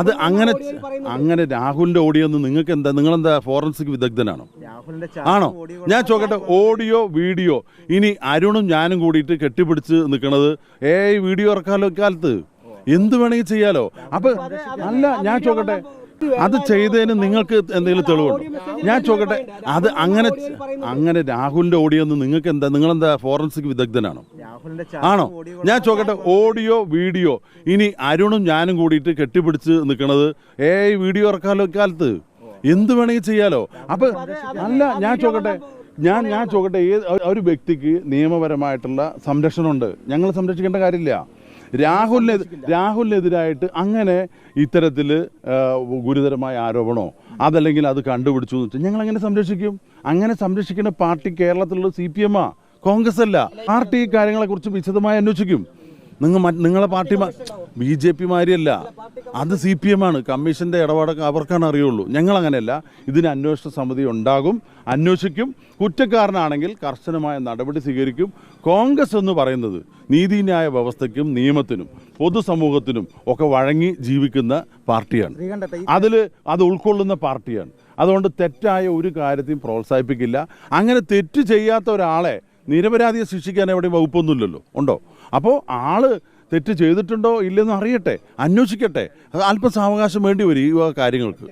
അത് അങ്ങനെ രാഹുലിന്റെ ഓഡിയോ ഒന്നും നിങ്ങൾക്ക് എന്താ, നിങ്ങളെന്താ ഫോറൻസിക് വിദഗ്ധനാണോ? ആണോ? ഞാൻ ചോദിക്കട്ടെ, ഓഡിയോ വീഡിയോ ഇനി അരുണും ഞാനും കൂടിയിട്ട് കെട്ടിപ്പിടിച്ച് നിൽക്കണത് വീഡിയോ ഇറക്കാലോ കാലത്ത് എന്ത് വേണമെങ്കിൽ ചെയ്യാലോ. അപ്പൊ അല്ല, ഞാൻ ചോദിക്കട്ടെ, അത് ചെയ്തതിന് നിങ്ങൾക്ക് എന്തെങ്കിലും തെളിവുണ്ടോ? ഞാൻ ചോദിക്കട്ടെ, അത് അങ്ങനെ രാഹുലിന്റെ ഓഡിയോ ഒന്നും നിങ്ങൾക്ക് എന്താ, നിങ്ങളെന്താ ഫോറൻസിക് വിദഗ്ധനാണോ? ആണോ? ഞാൻ ചോദിക്കട്ടെ, ഓഡിയോ വീഡിയോ ഇനി അരുണും ഞാനും കൂടിയിട്ട് കെട്ടിപ്പിടിച്ച് നിൽക്കണത് വീഡിയോ ഇറക്കാലോ കാലത്ത് എന്ത് വേണമെങ്കിൽ ചെയ്യാലോ. അപ്പൊ അല്ല, ഞാൻ ചോദിക്കട്ടെ, ഒരു വ്യക്തിക്ക് നിയമപരമായിട്ടുള്ള സംരക്ഷണമുണ്ട്. ഞങ്ങൾ സംരക്ഷിക്കേണ്ട കാര്യമില്ല. രാഹുലിനെതിരായിട്ട് അങ്ങനെ ഇത്തരത്തിൽ ഗുരുതരമായ ആരോപണമോ അതല്ലെങ്കിൽ അത് കണ്ടുപിടിച്ചു എന്ന് വെച്ചാൽ ഞങ്ങൾ അങ്ങനെ സംരക്ഷിക്കും. അങ്ങനെ സംരക്ഷിക്കുന്ന പാർട്ടി കേരളത്തിലുള്ള CPM കോൺഗ്രസ് അല്ല. പാർട്ടി ഈ കാര്യങ്ങളെക്കുറിച്ച് വിശദമായി അന്വേഷിക്കും. നിങ്ങളെ പാർട്ടി BJP മാരിയല്ല, അത് CPM ആണ്. കമ്മീഷൻ്റെ ഇടപാടൊക്കെ അവർക്കാണ് അറിയുള്ളൂ. ഞങ്ങളങ്ങനെയല്ല. ഇതിന് അന്വേഷണ സമിതി ഉണ്ടാകും, അന്വേഷിക്കും. കുറ്റക്കാരനാണെങ്കിൽ കർശനമായ നടപടി സ്വീകരിക്കും. കോൺഗ്രസ് എന്ന് പറയുന്നത് നീതിന്യായ വ്യവസ്ഥയ്ക്കും നിയമത്തിനും പൊതുസമൂഹത്തിനും ഒക്കെ വഴങ്ങി ജീവിക്കുന്ന പാർട്ടിയാണ്. അത് ഉൾക്കൊള്ളുന്ന പാർട്ടിയാണ്. അതുകൊണ്ട് തെറ്റായ ഒരു കാര്യത്തെയും പ്രോത്സാഹിപ്പിക്കില്ല. അങ്ങനെ തെറ്റ് ചെയ്യാത്ത ഒരാളെ നിരപരാധിയെ ശിക്ഷിക്കാൻ എവിടെയും വകുപ്പൊന്നുമില്ലല്ലോ, ഉണ്ടോ? അപ്പോൾ ആള് തെറ്റ് ചെയ്തിട്ടുണ്ടോ ഇല്ലെന്ന് അറിയട്ടെ, അന്വേഷിക്കട്ടെ. അല്പം സാവകാശം വേണ്ടി വരും ഈ കാര്യങ്ങൾക്ക്.